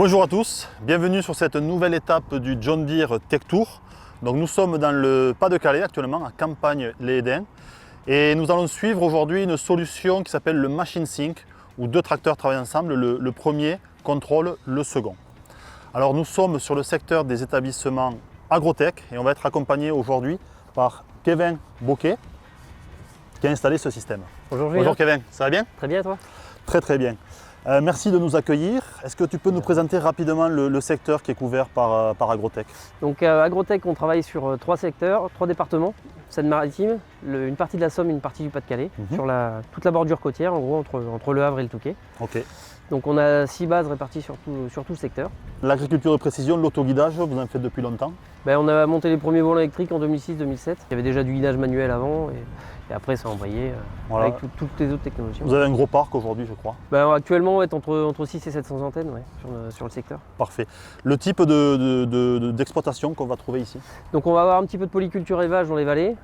Bonjour à tous, bienvenue sur cette nouvelle étape du John Deere Tech Tour. Donc nous sommes dans le Pas-de-Calais actuellement, à Campagne-les-Hédins, et nous allons suivre aujourd'hui une solution qui s'appelle le Machine Sync, où deux tracteurs travaillent ensemble, le premier contrôle le second. Alors nous sommes sur le secteur des établissements agrotech et on va être accompagné aujourd'hui par Kevin Bocquet qui a installé ce système. Bonjour Julien. Bonjour Kevin, ça va bien? Très bien, toi? Très bien. Merci de nous accueillir. Est-ce que tu peux nous présenter rapidement le secteur qui est couvert par Agrotech? Donc à Agrotech, on travaille sur trois secteurs, trois départements. Seine-Maritime, une partie de la Somme, une partie du Pas-de-Calais, sur toute la bordure côtière, en gros entre Le Havre et le Touquet. Ok. Donc on a 6 bases réparties sur tout le secteur. L'agriculture de précision, l'autoguidage, vous en faites depuis longtemps? On a monté les premiers volants électriques en 2006-2007. Il y avait déjà du guidage manuel avant et après ça a embrayé Voilà. avec toutes les autres technologies. Vous avez un gros parc aujourd'hui, je crois. Actuellement, on va être entre 6 et 700 antennes sur le secteur. Parfait. Le type d'exploitation qu'on va trouver ici? Donc on va avoir un petit peu de polyculture élevage dans les vallées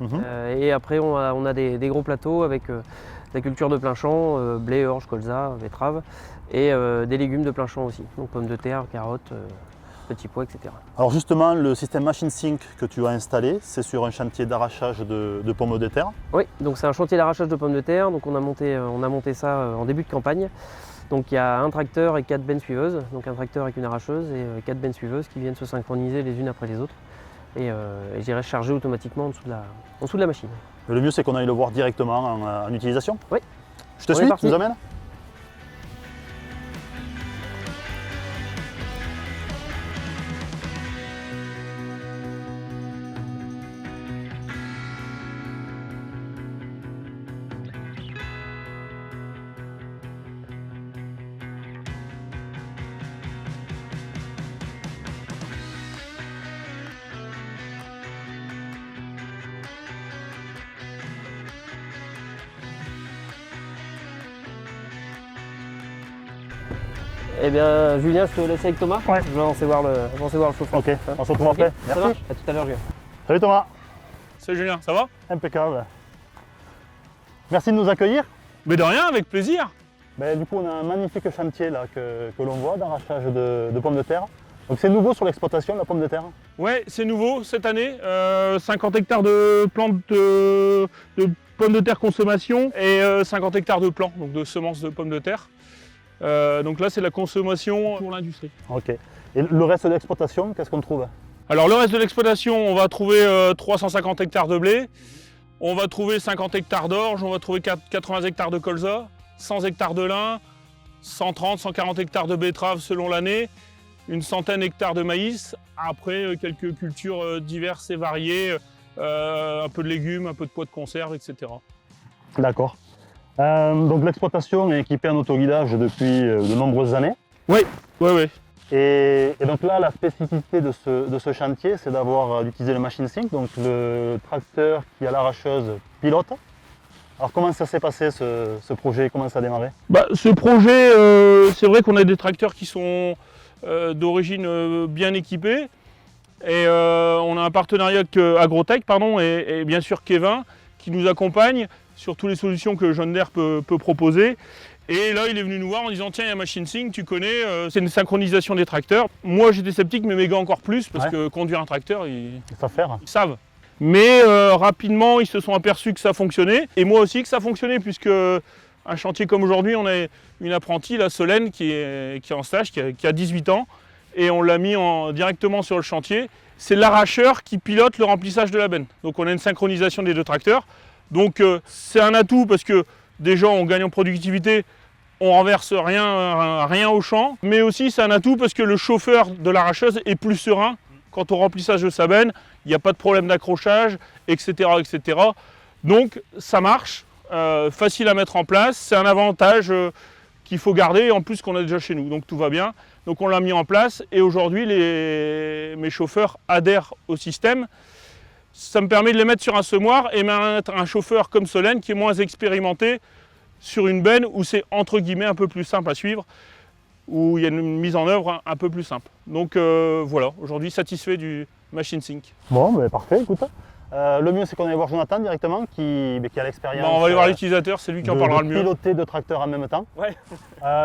et après on a des gros plateaux avec la culture de plein champ, blé, orge, colza, betterave et des légumes de plein champ aussi, donc pommes de terre, carottes, petits pois, etc. Alors justement, le système Machine Sync que tu as installé, c'est sur un chantier d'arrachage de pommes de terre. Oui, donc c'est un chantier d'arrachage de pommes de terre, donc on a monté ça en début de campagne. Donc il y a un tracteur et 4 bennes suiveuses, donc un tracteur avec une arracheuse et 4 bennes suiveuses qui viennent se synchroniser les unes après les autres et j'irai charger automatiquement en dessous de la machine. Le mieux, c'est qu'on aille le voir directement en utilisation. Oui. Je te suis, tu nous amènes? Eh bien Julien, je te laisse avec Thomas. Ouais. Je vais avancer voir le chauffeur. Ok, on se retrouve après. Ça marche. À tout à l'heure Julien. Salut Thomas. Salut Julien, ça va? Impeccable. Merci de nous accueillir. Mais de rien, avec plaisir. Du coup, on a un magnifique chantier là, que l'on voit d'arrachage de pommes de terre. Donc c'est nouveau sur l'exploitation, la pomme de terre? Ouais, c'est nouveau cette année. 50 hectares de plantes de pommes de terre consommation et 50 hectares de plants, donc de semences de pommes de terre. Donc là, c'est la consommation pour l'industrie. Ok. Et le reste de l'exploitation, qu'est-ce qu'on trouve? Alors le reste de l'exploitation, on va trouver 350 hectares de blé, on va trouver 50 hectares d'orge, on va trouver 80 hectares de colza, 100 hectares de lin, 130, 140 hectares de betterave selon l'année, une centaine d'hectares de maïs, après quelques cultures diverses et variées, un peu de légumes, un peu de pois de conserve, etc. D'accord. Donc l'exploitation est équipée en autoguidage depuis de nombreuses années. Oui. Et donc là, la spécificité de ce chantier, c'est d'utiliser le Machine Sync, donc le tracteur qui a l'arracheuse pilote. Alors comment ça s'est passé ce projet, comment ça a démarré? Ce projet, c'est vrai qu'on a des tracteurs qui sont d'origine bien équipés. Et on a un partenariat avec Agrotech et bien sûr Kevin qui nous accompagne sur toutes les solutions que John Deere peut proposer. Et là, il est venu nous voir en disant tiens, il y a Machine Sync, tu connais, c'est une synchronisation des tracteurs. Moi, j'étais sceptique, mais mes gars encore plus, parce que conduire un tracteur, ils savent. Mais rapidement, ils se sont aperçus que ça fonctionnait, et moi aussi que ça fonctionnait, puisque un chantier comme aujourd'hui, on a une apprentie, la Solène, qui est en stage, qui a 18 ans, et on l'a mis directement sur le chantier. C'est l'arracheur qui pilote le remplissage de la benne. Donc on a une synchronisation des deux tracteurs. Donc c'est un atout parce que déjà on gagne en productivité, on renverse rien au champ, mais aussi c'est un atout parce que le chauffeur de l'arracheuse est plus serein quant au remplissage de sa benne, il n'y a pas de problème d'accrochage, etc., etc. Donc ça marche, facile à mettre en place, c'est un avantage qu'il faut garder, et en plus qu'on a déjà chez nous, donc tout va bien. Donc on l'a mis en place et aujourd'hui mes chauffeurs adhèrent au système. Ça me permet de les mettre sur un semoir et mettre un chauffeur comme Solène qui est moins expérimenté sur une benne où c'est entre guillemets un peu plus simple à suivre, où il y a une mise en œuvre un peu plus simple. Donc voilà, aujourd'hui satisfait du Machine Sync. Bon, parfait, écoute. Le mieux, c'est qu'on aille voir Jonathan directement, qui a l'expérience. On va aller voir l'utilisateur, c'est lui qui en parlera le mieux. Piloter deux tracteurs en même temps. Ouais.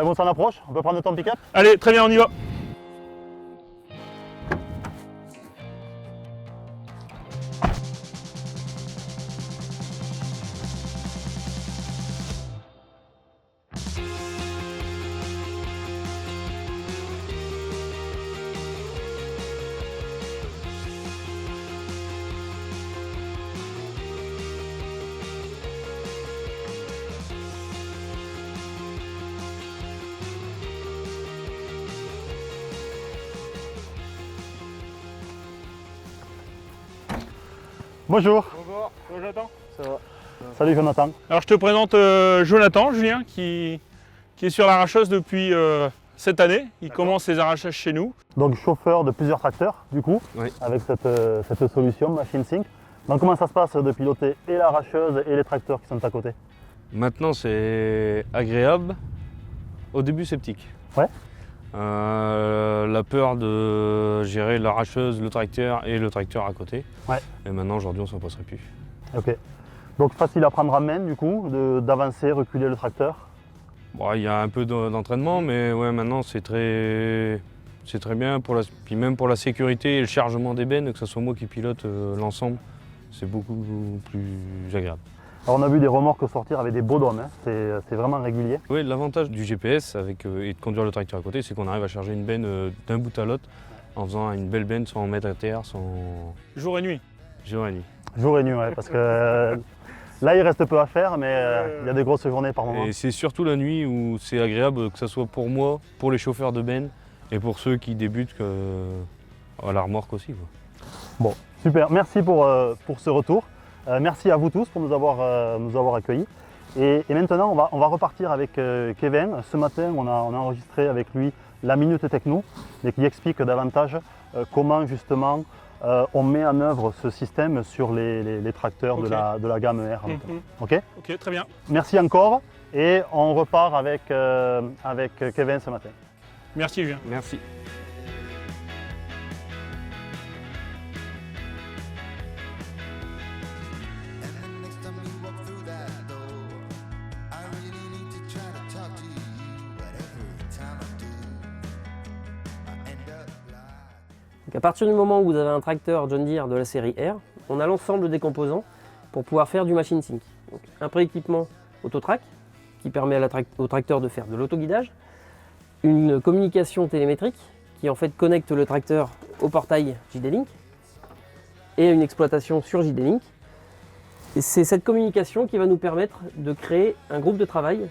Bon, ça en approche, on peut prendre ton pick-up? Allez, très bien, on y va. Bonjour. Bonjour, Jonathan. Ça va. Salut Jonathan. Alors je te présente Jonathan, Julien, qui est sur l'arracheuse depuis cette année. Il commence ses arrachages chez nous. Donc chauffeur de plusieurs tracteurs du coup, Oui. avec cette solution Machine Sync. Donc comment ça se passe de piloter et l'arracheuse et les tracteurs qui sont à côté? Maintenant, c'est agréable. Au début, sceptique. Ouais. La peur de gérer l'arracheuse, le tracteur et le tracteur à côté. Ouais. Et maintenant, aujourd'hui, on s'en passerait plus. Ok. Donc facile à prendre en main du coup, d'avancer, reculer le tracteur. Bon, il y a un peu d'entraînement, mais ouais, maintenant, c'est très bien. Puis même pour la sécurité et le chargement des bennes, que ce soit moi qui pilote l'ensemble, c'est beaucoup plus agréable. Alors on a vu des remorques sortir avec des beaux dômes, hein. C'est vraiment régulier. Oui, l'avantage du GPS et de conduire le tracteur à côté, c'est qu'on arrive à charger une benne d'un bout à l'autre en faisant une belle benne sans mettre à terre, sans Jour et nuit. jour et nuit. Jour et nuit, ouais, parce que là il reste peu à faire, mais il y a des grosses journées par moment. Et c'est surtout la nuit où c'est agréable, que ce soit pour moi, pour les chauffeurs de benne et pour ceux qui débutent à la remorque aussi, quoi. Bon, super, merci pour ce retour. Merci à vous tous pour nous avoir accueillis. Et maintenant, on va repartir avec Kevin. Ce matin, on a enregistré avec lui la Minute Techno, et qui explique davantage comment justement on met en œuvre ce système sur les tracteurs Ok. de la gamme R. Mhm. Ok. Ok, très bien. Merci encore et on repart avec Kevin ce matin. Merci Julien. Merci. And the next time you walk through that door, I really need to try to talk to you. But every time I do, I end up like. Donc à partir du moment où vous avez un tracteur John Deere de la série R, on a l'ensemble des composants pour pouvoir faire du machine sync. Donc, un prééquipement AutoTrack qui permet au tracteur de faire de l'autoguidage, une communication télémétrique qui en fait connecte le tracteur au portail JD-Link et une exploitation sur JD-Link. Et c'est cette communication qui va nous permettre de créer un groupe de travail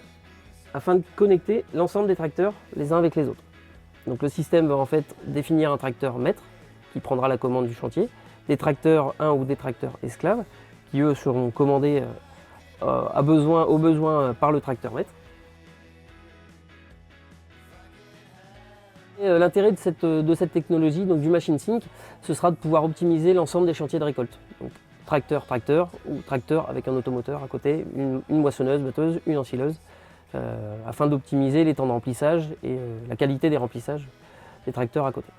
afin de connecter l'ensemble des tracteurs les uns avec les autres. Donc le système va en fait définir un tracteur maître qui prendra la commande du chantier, des tracteurs 1 ou des tracteurs esclaves qui eux seront commandés au besoin par le tracteur maître. L'intérêt de cette technologie, donc du Machine Sync, ce sera de pouvoir optimiser l'ensemble des chantiers de récolte. Donc, tracteur ou tracteur avec un automoteur à côté, une moissonneuse, batteuse, une ensileuse, afin d'optimiser les temps de remplissage et la qualité des remplissages des tracteurs à côté.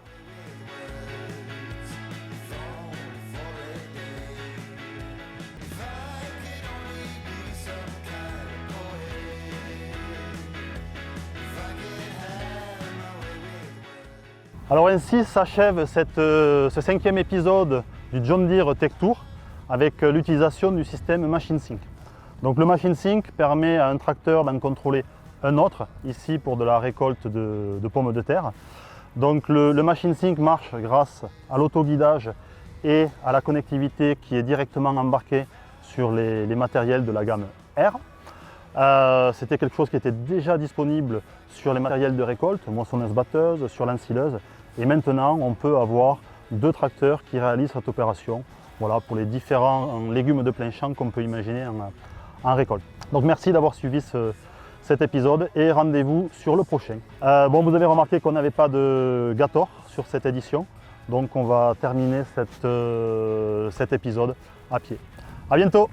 Alors ainsi s'achève ce 5e épisode du John Deere Tech Tour avec l'utilisation du système Machine Sync. Donc le Machine Sync permet à un tracteur d'en contrôler un autre, ici pour de la récolte de pommes de terre. Donc le Machine Sync marche grâce à l'autoguidage et à la connectivité qui est directement embarquée sur les matériels de la gamme R. C'était quelque chose qui était déjà disponible sur les matériels de récolte, moissonneuse-batteuse, sur l'ensileuse. Et maintenant, on peut avoir deux tracteurs qui réalisent cette opération, voilà, pour les différents légumes de plein champ qu'on peut imaginer en récolte. Donc merci d'avoir suivi cet épisode et rendez-vous sur le prochain. Bon, vous avez remarqué qu'on n'avait pas de Gator sur cette édition, donc on va terminer cet épisode à pied. À bientôt!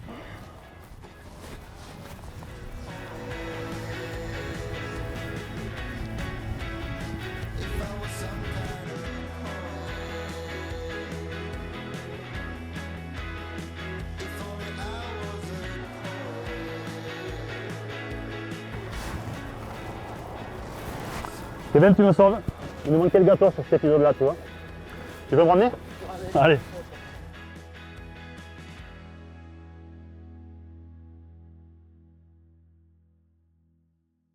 Kevin, tu me sauves? Il nous manquait le gâteau sur cet épisode-là, tu vois. Tu veux me ramener? Allez.